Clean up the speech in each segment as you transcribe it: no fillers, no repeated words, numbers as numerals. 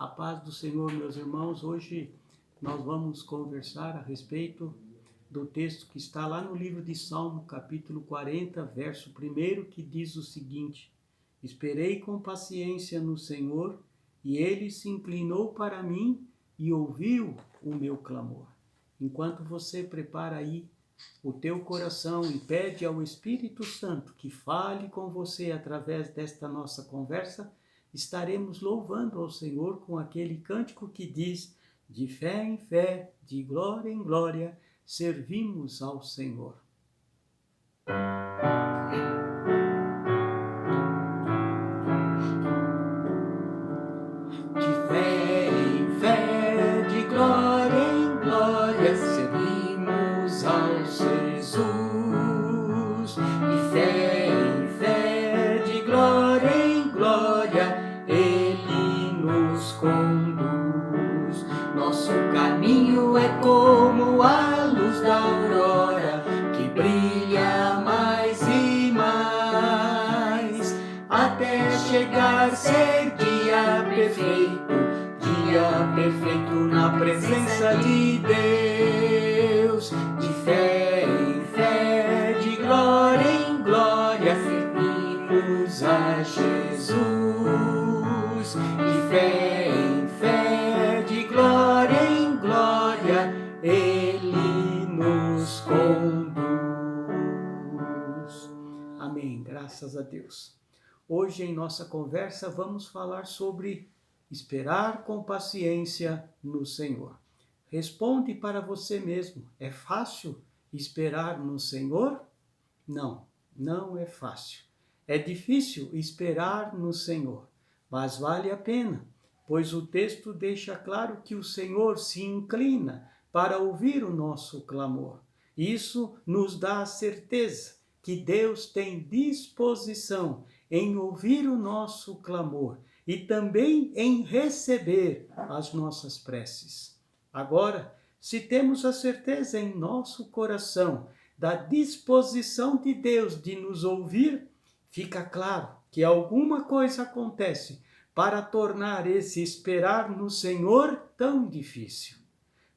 A paz do Senhor, meus irmãos. Hoje nós vamos conversar a respeito do texto que está lá no livro de Salmo, capítulo 40, verso 1, que diz o seguinte: Esperei com paciência no Senhor, e ele se inclinou para mim e ouviu o meu clamor. Enquanto você prepara aí o teu coração e pede ao Espírito Santo que fale com você através desta nossa conversa, estaremos louvando ao Senhor com aquele cântico que diz: de fé em fé, de glória em glória, servimos ao Senhor. De fé em fé, de glória em glória, servimos ao Jesus. De fé em fé, de glória em glória, Ele nos conduz. Nosso caminho é como a luz da aurora, que brilha mais e mais, até chegar a ser dia perfeito na presença de Deus. De fé em fé, de glória em glória, servimos a Jesus. De fé em fé, de glória em glória, Ele nos conduz. Amém. Graças a Deus. Hoje em nossa conversa vamos falar sobre esperar com paciência no Senhor. Responde para você mesmo: é fácil esperar no Senhor? Não, não é fácil. É difícil esperar no Senhor, mas vale a pena, pois o texto deixa claro que o Senhor se inclina para ouvir o nosso clamor. Isso nos dá a certeza que Deus tem disposição em ouvir o nosso clamor e também em receber as nossas preces. Agora, se temos a certeza em nosso coração da disposição de Deus de nos ouvir, fica claro que alguma coisa acontece para tornar esse esperar no Senhor tão difícil.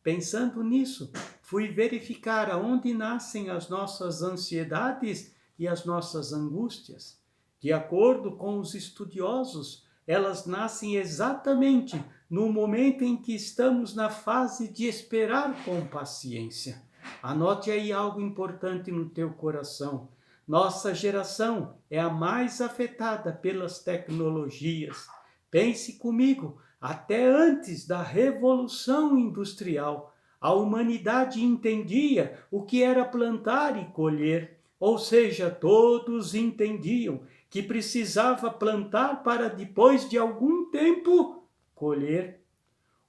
Pensando nisso, fui verificar aonde nascem as nossas ansiedades e as nossas angústias. De acordo com os estudiosos, elas nascem exatamente no momento em que estamos na fase de esperar com paciência. Anote aí algo importante no teu coração. Nossa geração é a mais afetada pelas tecnologias. Pense comigo, até antes da Revolução Industrial, a humanidade entendia o que era plantar e colher, ou seja, todos entendiam que precisava plantar para depois de algum tempo colher.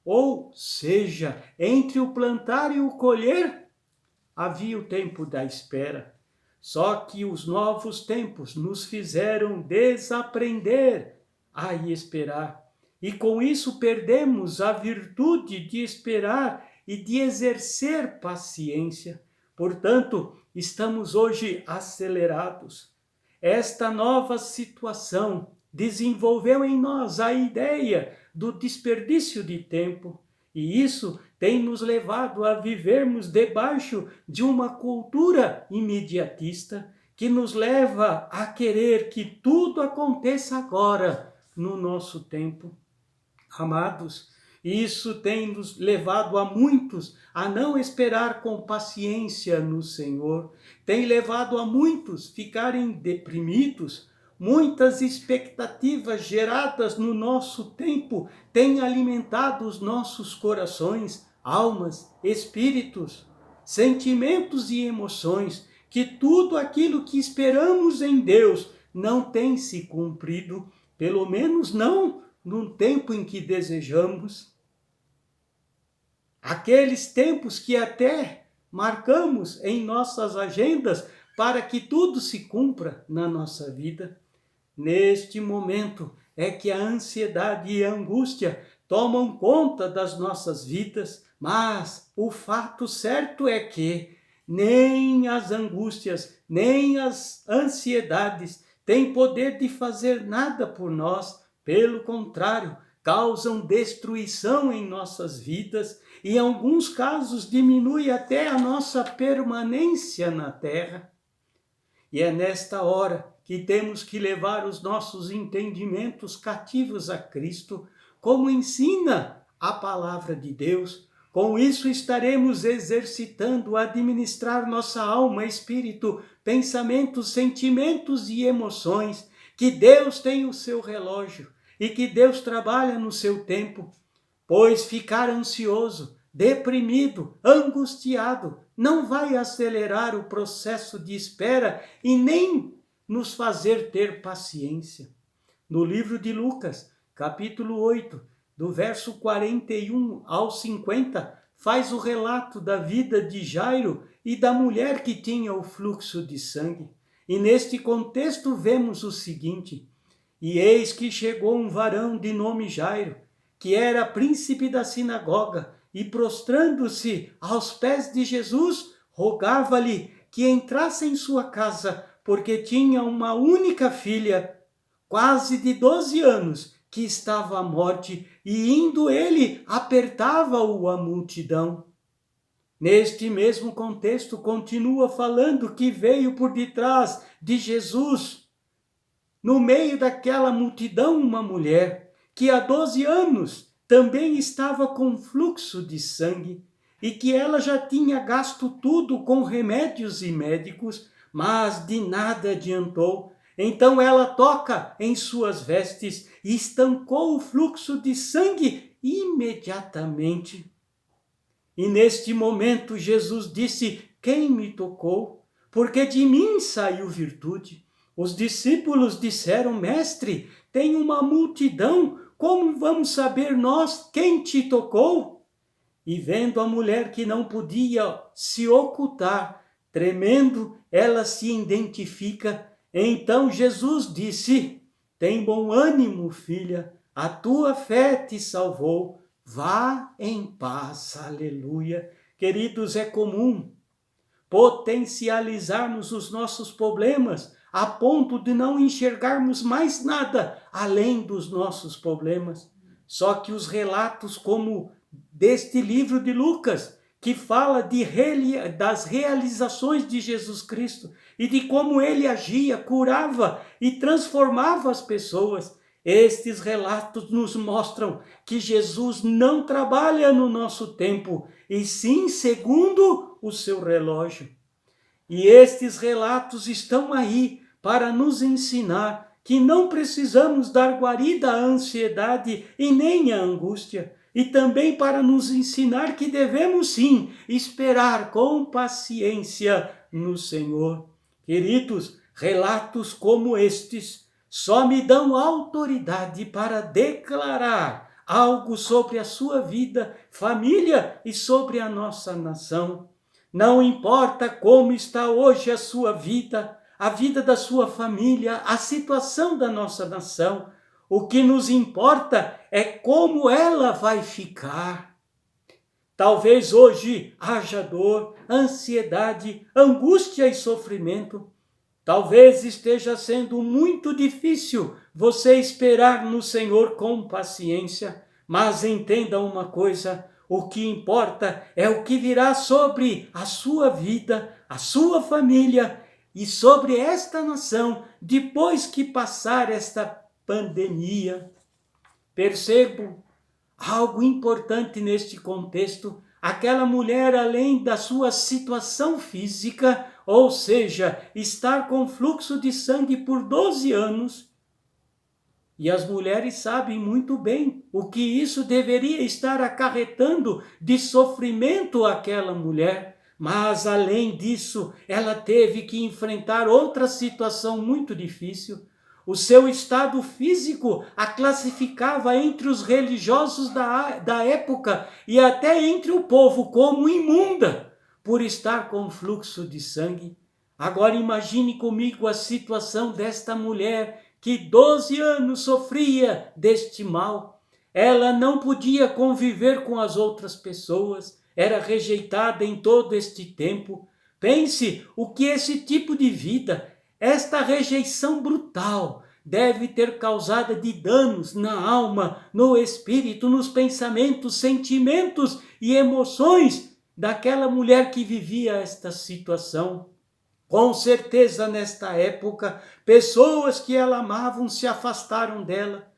Ou seja, entre o plantar e o colher havia o tempo da espera. Só que os novos tempos nos fizeram desaprender a esperar. E com isso perdemos a virtude de esperar e de exercer paciência. Portanto, estamos hoje acelerados. Esta nova situação desenvolveu em nós a ideia do desperdício de tempo, e isso tem nos levado a vivermos debaixo de uma cultura imediatista que nos leva a querer que tudo aconteça agora, no nosso tempo. Amados, isso tem nos levado a muitos a não esperar com paciência no Senhor, tem levado a muitos ficarem deprimidos. Muitas expectativas geradas no nosso tempo têm alimentado os nossos corações, almas, espíritos, sentimentos e emoções, que tudo aquilo que esperamos em Deus não tem se cumprido, pelo menos não no tempo em que desejamos. Aqueles tempos que até marcamos em nossas agendas para que tudo se cumpra na nossa vida. Neste momento é que a ansiedade e a angústia tomam conta das nossas vidas, mas o fato certo é que nem as angústias, nem as ansiedades têm poder de fazer nada por nós. Pelo contrário, causam destruição em nossas vidas e, em alguns casos, diminui até a nossa permanência na terra. E é nesta hora que temos que levar os nossos entendimentos cativos a Cristo, como ensina a palavra de Deus. Com isso estaremos exercitando a administrar nossa alma, espírito, pensamentos, sentimentos e emoções, que Deus tem o seu relógio e que Deus trabalha no seu tempo, pois ficar ansioso, deprimido, angustiado, não vai acelerar o processo de espera e nem nos fazer ter paciência. No livro de Lucas, capítulo 8, do verso 41 ao 50, faz o relato da vida de Jairo e da mulher que tinha o fluxo de sangue. E neste contexto vemos o seguinte: e eis que chegou um varão de nome Jairo, que era príncipe da sinagoga, e prostrando-se aos pés de Jesus, rogava-lhe que entrasse em sua casa, porque tinha uma única filha, quase de 12 anos, que estava à morte, e indo ele, apertava-o a multidão. Neste mesmo contexto, continua falando que veio por detrás de Jesus, no meio daquela multidão, uma mulher que há 12 anos também estava com fluxo de sangue e que ela já tinha gasto tudo com remédios e médicos, mas de nada adiantou. Então ela toca em suas vestes e estancou o fluxo de sangue imediatamente. E neste momento Jesus disse: quem me tocou? Porque de mim saiu virtude. Os discípulos disseram: mestre, tem uma multidão, como vamos saber nós quem te tocou? E vendo a mulher que não podia se ocultar, tremendo, ela se identifica. Então Jesus disse: tem bom ânimo, filha, a tua fé te salvou, vá em paz. Aleluia. Queridos, é comum potencializarmos os nossos problemas a ponto de não enxergarmos mais nada além dos nossos problemas. Só que os relatos como deste livro de Lucas, que fala das realizações de Jesus Cristo e de como ele agia, curava e transformava as pessoas, estes relatos nos mostram que Jesus não trabalha no nosso tempo, e sim segundo o seu relógio. E estes relatos estão aí para nos ensinar que não precisamos dar guarida à ansiedade e nem à angústia, e também para nos ensinar que devemos sim esperar com paciência no Senhor. Queridos, relatos como estes só me dão autoridade para declarar algo sobre a sua vida, família e sobre a nossa nação. Não importa como está hoje a sua vida, a vida da sua família, a situação da nossa nação, o que nos importa é como ela vai ficar. Talvez hoje haja dor, ansiedade, angústia e sofrimento. Talvez esteja sendo muito difícil você esperar no Senhor com paciência, mas entenda uma coisa: o que importa é o que virá sobre a sua vida, a sua família e sobre esta nação depois que passar esta pandemia. Percebo algo importante neste contexto: aquela mulher, além da sua situação física, ou seja, estar com fluxo de sangue por 12 anos, e as mulheres sabem muito bem o que isso deveria estar acarretando de sofrimento àquela mulher, mas além disso, ela teve que enfrentar outra situação muito difícil. O seu estado físico a classificava entre os religiosos da época e até entre o povo como imunda, por estar com fluxo de sangue. Agora imagine comigo a situação desta mulher que 12 anos sofria deste mal. Ela não podia conviver com as outras pessoas, era rejeitada em todo este tempo. Pense o que esse tipo de vida, esta rejeição brutal, deve ter causado de danos na alma, no espírito, nos pensamentos, sentimentos e emoções daquela mulher que vivia esta situação. Com certeza, nesta época, pessoas que ela amavam se afastaram dela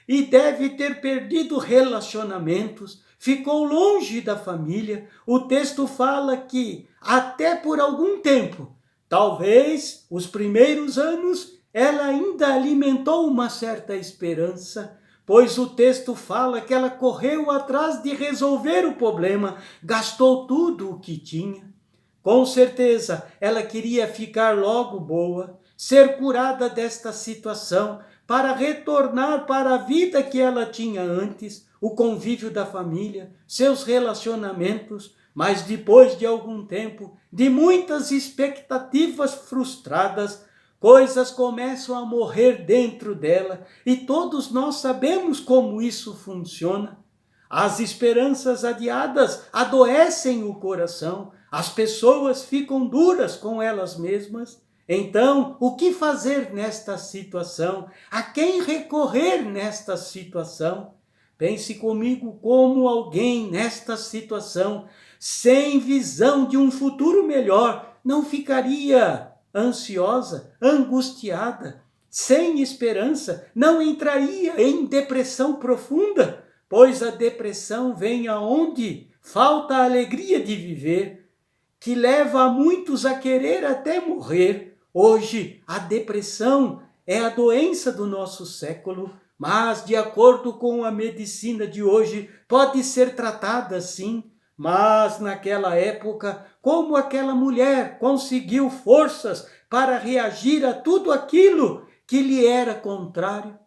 e deve ter perdido relacionamentos, ficou longe da família. O texto fala que até por algum tempo, talvez os primeiros anos, ela ainda alimentou uma certa esperança, pois o texto fala que ela correu atrás de resolver o problema, gastou tudo o que tinha. Com certeza, ela queria ficar logo boa, ser curada desta situação, para retornar para a vida que ela tinha antes, o convívio da família, seus relacionamentos, mas depois de algum tempo, de muitas expectativas frustradas, coisas começam a morrer dentro dela e todos nós sabemos como isso funciona. As esperanças adiadas adoecem o coração, as pessoas ficam duras com elas mesmas. Então, o que fazer nesta situação? A quem recorrer nesta situação? Pense comigo como alguém nesta situação, sem visão de um futuro melhor, não ficaria ansiosa, angustiada, sem esperança, não entraria em depressão profunda, pois a depressão vem aonde falta a alegria de viver, que leva a muitos a querer até morrer. Hoje, a depressão é a doença do nosso século, mas, de acordo com a medicina de hoje, pode ser tratada sim. Mas, naquela época, como aquela mulher conseguiu forças para reagir a tudo aquilo que lhe era contrário?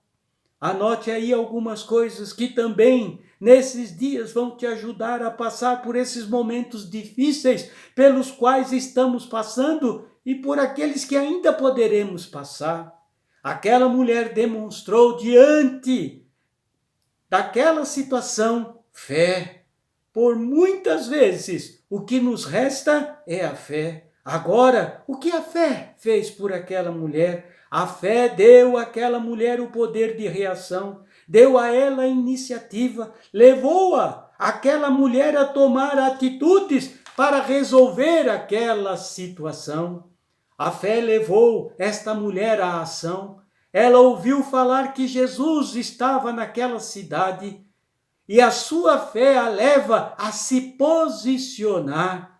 Anote aí algumas coisas que também nesses dias vão te ajudar a passar por esses momentos difíceis pelos quais estamos passando e por aqueles que ainda poderemos passar. Aquela mulher demonstrou diante daquela situação fé. Por muitas vezes o que nos resta é a fé. Agora, o que a fé fez por aquela mulher? A fé deu àquela mulher o poder de reação, deu a ela a iniciativa, levou-a, aquela mulher, a tomar atitudes para resolver aquela situação. A fé levou esta mulher à ação. Ela ouviu falar que Jesus estava naquela cidade e a sua fé a leva a se posicionar.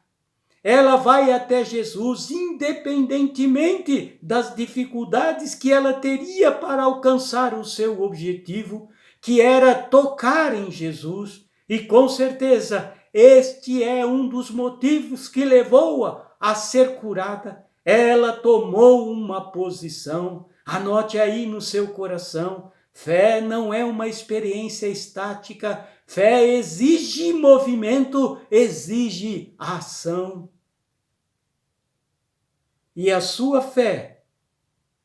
Ela vai até Jesus, independentemente das dificuldades que ela teria para alcançar o seu objetivo, que era tocar em Jesus. E com certeza, este é um dos motivos que levou-a a ser curada. Ela tomou uma posição. Anote aí no seu coração, fé não é uma experiência estática, fé exige movimento, exige ação. E a sua fé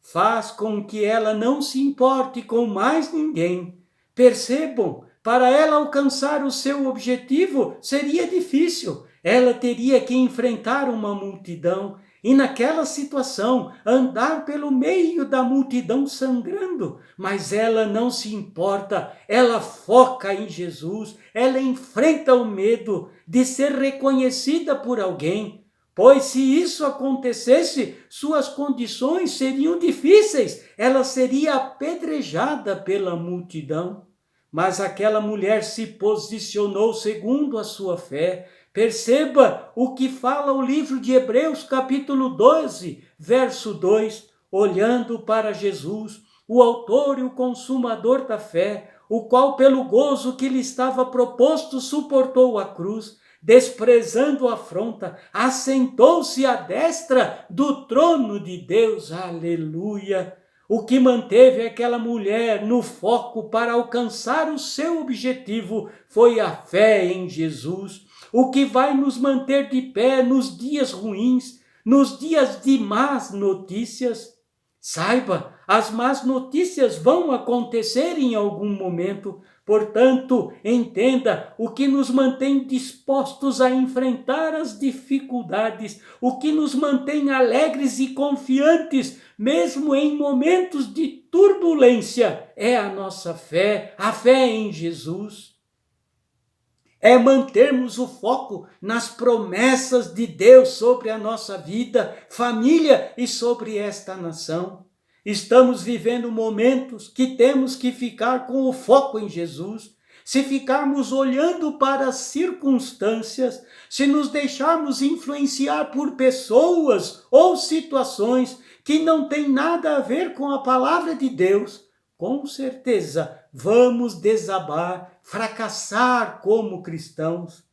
faz com que ela não se importe com mais ninguém. Percebam, para ela alcançar o seu objetivo seria difícil. Ela teria que enfrentar uma multidão e naquela situação andar pelo meio da multidão sangrando. Mas ela não se importa, ela foca em Jesus, ela enfrenta o medo de ser reconhecida por alguém. Pois se isso acontecesse, suas condições seriam difíceis, ela seria apedrejada pela multidão. Mas aquela mulher se posicionou segundo a sua fé. Perceba o que fala o livro de Hebreus, capítulo 12, verso 2, olhando para Jesus, o autor e o consumador da fé, o qual pelo gozo que lhe estava proposto suportou a cruz, desprezando a afronta, assentou-se à destra do trono de Deus. Aleluia! O que manteve aquela mulher no foco para alcançar o seu objetivo foi a fé em Jesus. O que vai nos manter de pé nos dias ruins, nos dias de más notícias. Saiba, as más notícias vão acontecer em algum momento, Portanto, entenda, o que nos mantém dispostos a enfrentar as dificuldades, o que nos mantém alegres e confiantes, mesmo em momentos de turbulência, é a nossa fé, a fé em Jesus. É mantermos o foco nas promessas de Deus sobre a nossa vida, família e sobre esta nação. Estamos vivendo momentos que temos que ficar com o foco em Jesus. Se ficarmos olhando para as circunstâncias, se nos deixarmos influenciar por pessoas ou situações que não têm nada a ver com a palavra de Deus, com certeza vamos desabar, fracassar como cristãos.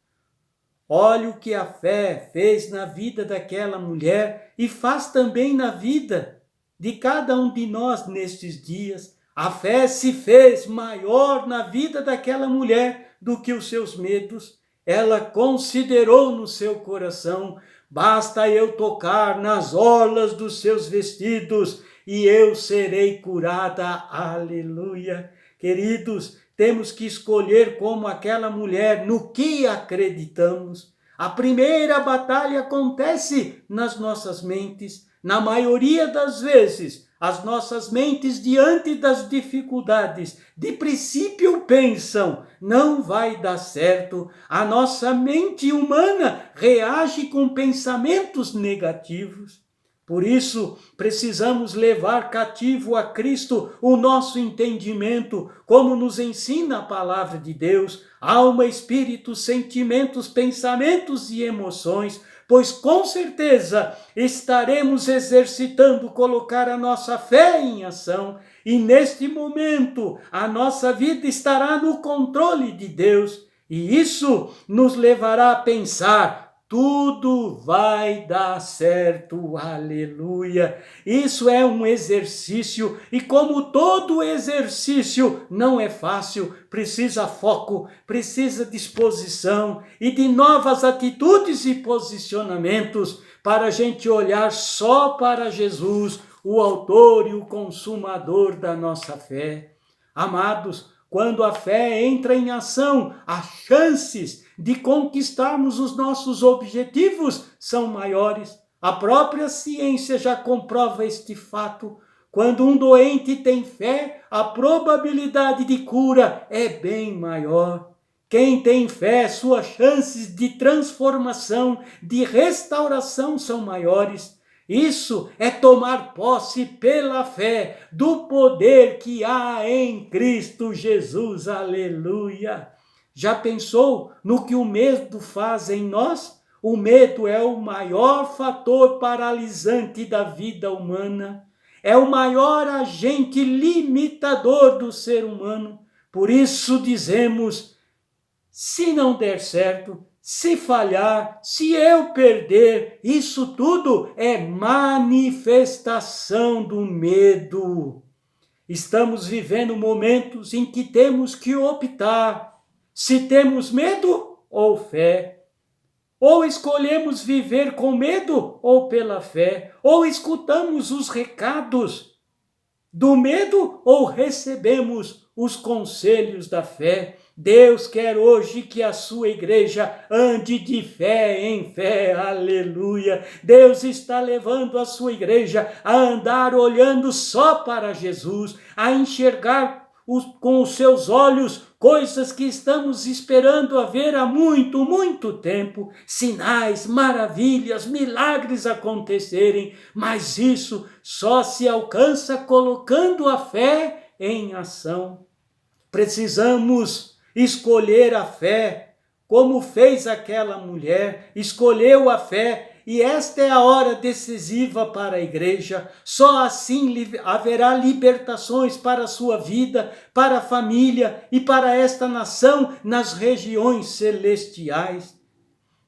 Olha o que a fé fez na vida daquela mulher e faz também na vida de cada um de nós nestes dias. A fé se fez maior na vida daquela mulher do que os seus medos. Ela considerou no seu coração: basta eu tocar nas orlas dos seus vestidos e eu serei curada. Aleluia! Queridos, temos que escolher como aquela mulher no que acreditamos. A primeira batalha acontece nas nossas mentes. Na maioria das vezes, as nossas mentes, diante das dificuldades, de princípio pensam: não vai dar certo. A nossa mente humana reage com pensamentos negativos. Por isso, precisamos levar cativo a Cristo o nosso entendimento, como nos ensina a palavra de Deus, alma, espírito, sentimentos, pensamentos e emoções, pois com certeza estaremos exercitando colocar a nossa fé em ação, e neste momento a nossa vida estará no controle de Deus, e isso nos levará a pensar: tudo vai dar certo, aleluia. Isso é um exercício, e como todo exercício não é fácil, precisa foco, precisa disposição e de novas atitudes e posicionamentos para a gente olhar só para Jesus, o autor e o consumador da nossa fé. Amados, quando a fé entra em ação, as chances de conquistarmos os nossos objetivos são maiores. A própria ciência já comprova este fato. Quando um doente tem fé, a probabilidade de cura é bem maior. Quem tem fé, suas chances de transformação, de restauração são maiores. Isso é tomar posse pela fé do poder que há em Cristo Jesus, aleluia. Já pensou no que o medo faz em nós? O medo é o maior fator paralisante da vida humana, é o maior agente limitador do ser humano. Por isso dizemos: se não der certo, se falhar, se eu perder, isso tudo é manifestação do medo. Estamos vivendo momentos em que temos que optar se temos medo ou fé. Ou escolhemos viver com medo ou pela fé. Ou escutamos os recados do medo ou recebemos os conselhos da fé. Deus quer hoje que a sua igreja ande de fé em fé, aleluia. Deus está levando a sua igreja a andar olhando só para Jesus, a enxergar com os seus olhos coisas que estamos esperando a ver há muito, muito tempo, sinais, maravilhas, milagres acontecerem, mas isso só se alcança colocando a fé em ação. Precisamos escolher a fé, como fez aquela mulher, escolheu a fé, e esta é a hora decisiva para a igreja. Só assim haverá libertações para a sua vida, para a família e para esta nação nas regiões celestiais.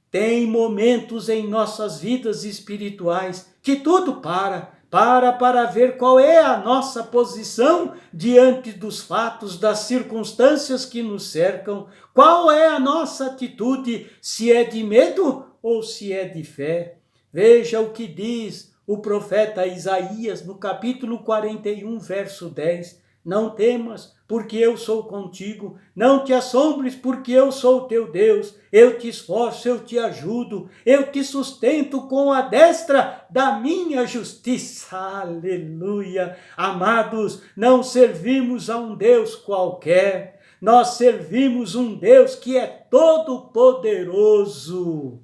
Tem momentos em nossas vidas espirituais que tudo para ver qual é a nossa posição diante dos fatos, das circunstâncias que nos cercam, qual é a nossa atitude, se é de medo ou se é de fé. Veja o que diz o profeta Isaías no capítulo 41, verso 10. Não temas, porque eu sou contigo. Não te assombres, porque eu sou teu Deus. Eu te esforço, eu te ajudo. Eu te sustento com a destra da minha justiça. Aleluia! Amados, não servimos a um Deus qualquer. Nós servimos um Deus que é todo-poderoso.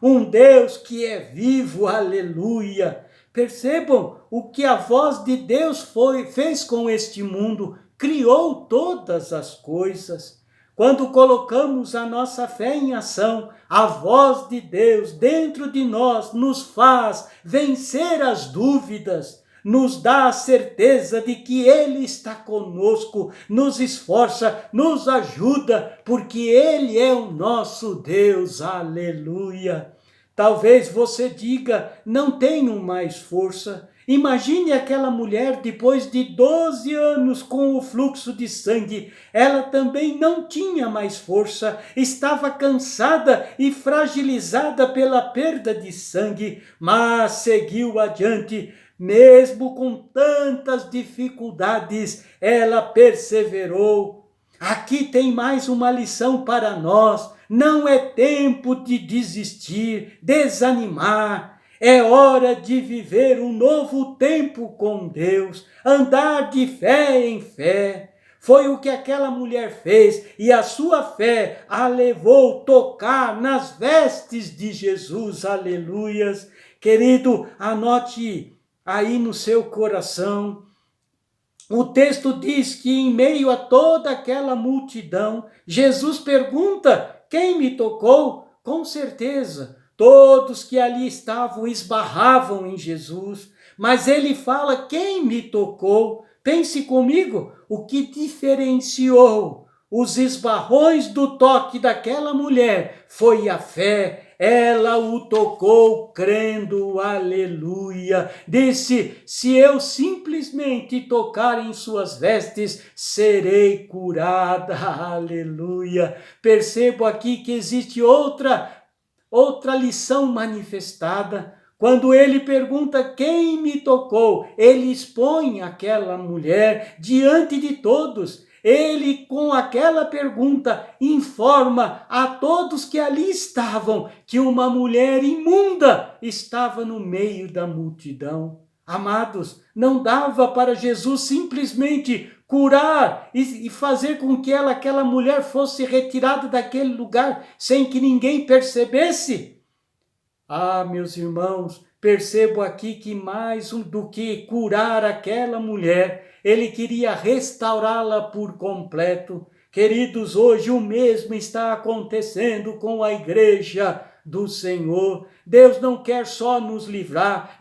Um Deus que é vivo. Aleluia! Percebam o que a voz de Deus fez com este mundo, criou todas as coisas. Quando colocamos a nossa fé em ação, a voz de Deus dentro de nós nos faz vencer as dúvidas, nos dá a certeza de que Ele está conosco, nos esforça, nos ajuda, porque Ele é o nosso Deus. Aleluia! Talvez você diga, não tenho mais força. Imagine aquela mulher depois de 12 anos com o fluxo de sangue. Ela também não tinha mais força, estava cansada e fragilizada pela perda de sangue, mas seguiu adiante. Mesmo com tantas dificuldades, ela perseverou. Aqui tem mais uma lição para nós. Não é tempo de desistir, desanimar. É hora de viver um novo tempo com Deus, andar de fé em fé. Foi o que aquela mulher fez e a sua fé a levou a tocar nas vestes de Jesus. Aleluias. Querido, anote aí no seu coração. O texto diz que em meio a toda aquela multidão, Jesus pergunta: quem me tocou? Com certeza, todos que ali estavam esbarravam em Jesus, mas ele fala: quem me tocou? Pense comigo, o que diferenciou os esbarrões do toque daquela mulher foi a fé. Ela o tocou crendo, aleluia. Disse: se eu simplesmente tocar em suas vestes, serei curada, aleluia. Percebo aqui que existe outra lição manifestada. Quando ele pergunta quem me tocou, ele expõe aquela mulher diante de todos. Ele, com aquela pergunta, informa a todos que ali estavam que uma mulher imunda estava no meio da multidão. Amados, não dava para Jesus simplesmente curar e fazer com que aquela mulher fosse retirada daquele lugar sem que ninguém percebesse. Ah, meus irmãos, percebo aqui que mais do que curar aquela mulher, ele queria restaurá-la por completo. Queridos, hoje o mesmo está acontecendo com a igreja do Senhor. Deus não quer só nos livrar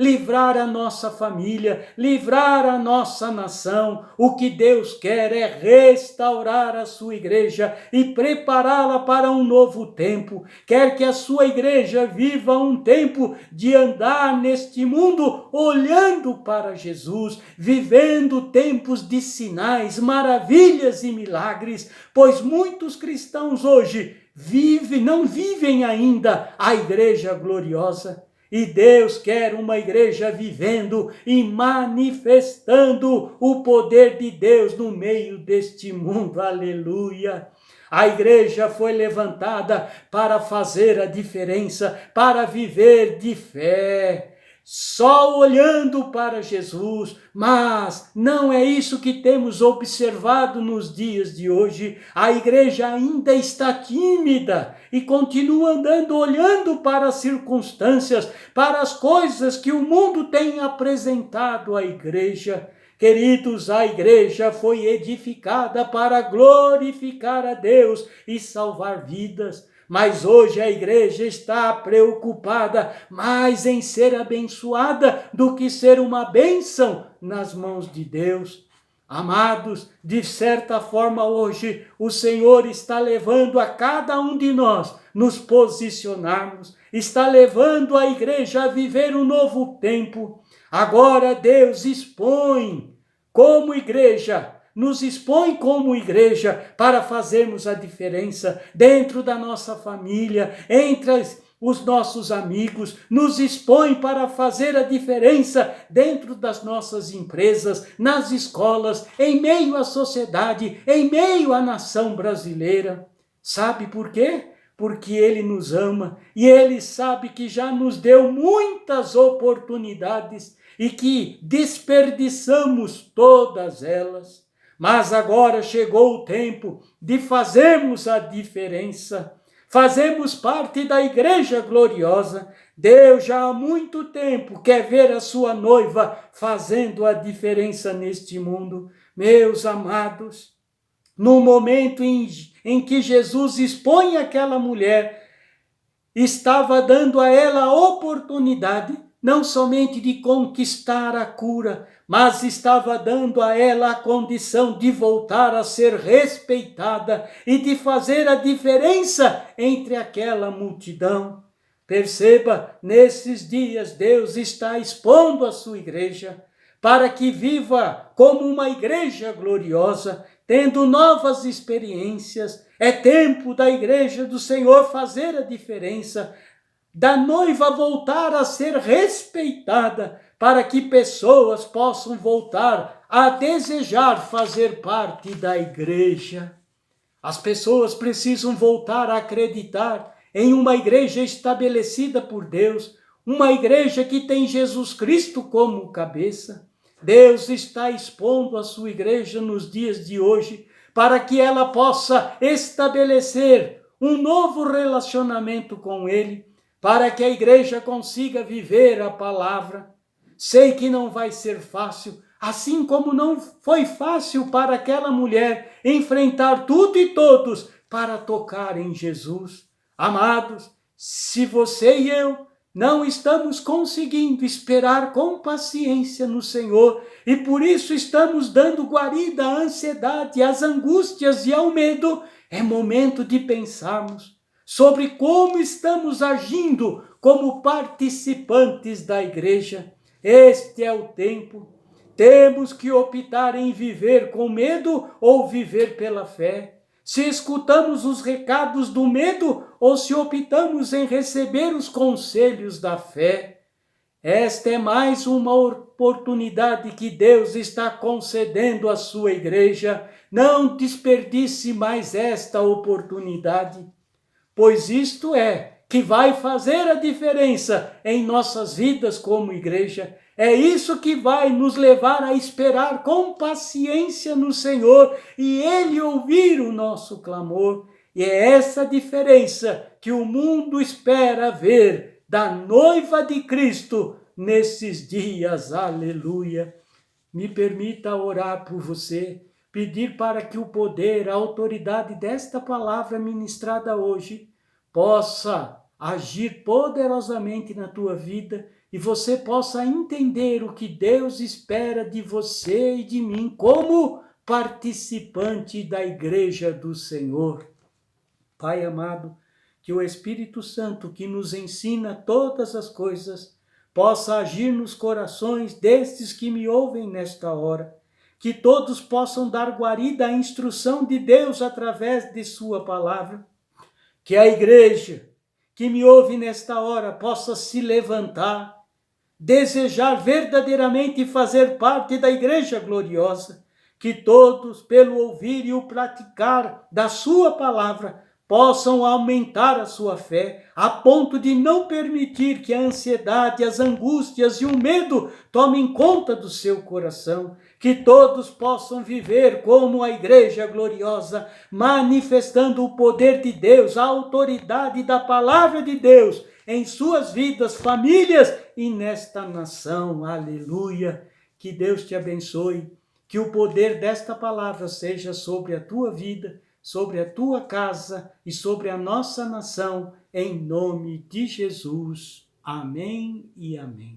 a nossa família, livrar a nossa nação. O que Deus quer é restaurar a sua igreja e prepará-la para um novo tempo. Quer que a sua igreja viva um tempo de andar neste mundo olhando para Jesus, vivendo tempos de sinais, maravilhas e milagres, pois muitos cristãos hoje não vivem ainda a igreja gloriosa. E Deus quer uma igreja vivendo e manifestando o poder de Deus no meio deste mundo. Aleluia! A igreja foi levantada para fazer a diferença, para viver de fé. Só olhando para Jesus, mas não é isso que temos observado nos dias de hoje. A igreja ainda está tímida e continua andando olhando para as circunstâncias, para as coisas que o mundo tem apresentado à igreja. Queridos, a igreja foi edificada para glorificar a Deus e salvar vidas. Mas hoje a igreja está preocupada mais em ser abençoada do que ser uma bênção nas mãos de Deus. Amados, de certa forma hoje o Senhor está levando a cada um de nós nos posicionarmos, está levando a igreja a viver um novo tempo. Agora Deus nos expõe como igreja para fazermos a diferença dentro da nossa família, os nossos amigos, nos expõe para fazer a diferença dentro das nossas empresas, nas escolas, em meio à sociedade, em meio à nação brasileira. Sabe por quê? Porque Ele nos ama e Ele sabe que já nos deu muitas oportunidades e que desperdiçamos todas elas. Mas agora chegou o tempo de fazermos a diferença. Fazemos parte da Igreja Gloriosa. Deus já há muito tempo quer ver a sua noiva fazendo a diferença neste mundo. Meus amados, no momento em que Jesus expõe aquela mulher, estava dando a ela a oportunidade não somente de conquistar a cura, mas estava dando a ela a condição de voltar a ser respeitada e de fazer a diferença entre aquela multidão. Perceba, nesses dias Deus está expondo a sua igreja para que viva como uma igreja gloriosa, tendo novas experiências. É tempo da igreja do Senhor fazer a diferença, da noiva voltar a ser respeitada, para que pessoas possam voltar a desejar fazer parte da igreja. As pessoas precisam voltar a acreditar em uma igreja estabelecida por Deus, uma igreja que tem Jesus Cristo como cabeça. Deus está expondo a sua igreja nos dias de hoje para que ela possa estabelecer um novo relacionamento com Ele, para que a igreja consiga viver a palavra. Sei que não vai ser fácil, assim como não foi fácil para aquela mulher enfrentar tudo e todos para tocar em Jesus. Amados, se você e eu não estamos conseguindo esperar com paciência no Senhor e por isso estamos dando guarida à ansiedade, às angústias e ao medo, é momento de pensarmos sobre como estamos agindo como participantes da igreja. Este é o tempo. Temos que optar em viver com medo ou viver pela fé. Se escutamos os recados do medo ou se optamos em receber os conselhos da fé. Esta é mais uma oportunidade que Deus está concedendo à sua igreja. Não desperdice mais esta oportunidade, pois isto é que vai fazer a diferença em nossas vidas como igreja. É isso que vai nos levar a esperar com paciência no Senhor e Ele ouvir o nosso clamor. E é essa diferença que o mundo espera ver da noiva de Cristo nesses dias. Aleluia! Me permita orar por você, pedir para que o poder, a autoridade desta palavra ministrada hoje possa agir poderosamente na tua vida e você possa entender o que Deus espera de você e de mim como participante da igreja do Senhor. Pai amado, que o Espírito Santo, que nos ensina todas as coisas, possa agir nos corações destes que me ouvem nesta hora, que todos possam dar guarida à instrução de Deus através de sua palavra, que a igreja que me ouve nesta hora possa se levantar, desejar verdadeiramente fazer parte da igreja gloriosa, que todos, pelo ouvir e o praticar da sua palavra, possam aumentar a sua fé, a ponto de não permitir que a ansiedade, as angústias e o medo tomem conta do seu coração, que todos possam viver como a igreja gloriosa, manifestando o poder de Deus, a autoridade da palavra de Deus em suas vidas, famílias e nesta nação. Aleluia! Que Deus te abençoe, que o poder desta palavra seja sobre a tua vida, sobre a tua casa e sobre a nossa nação, em nome de Jesus. Amém e amém.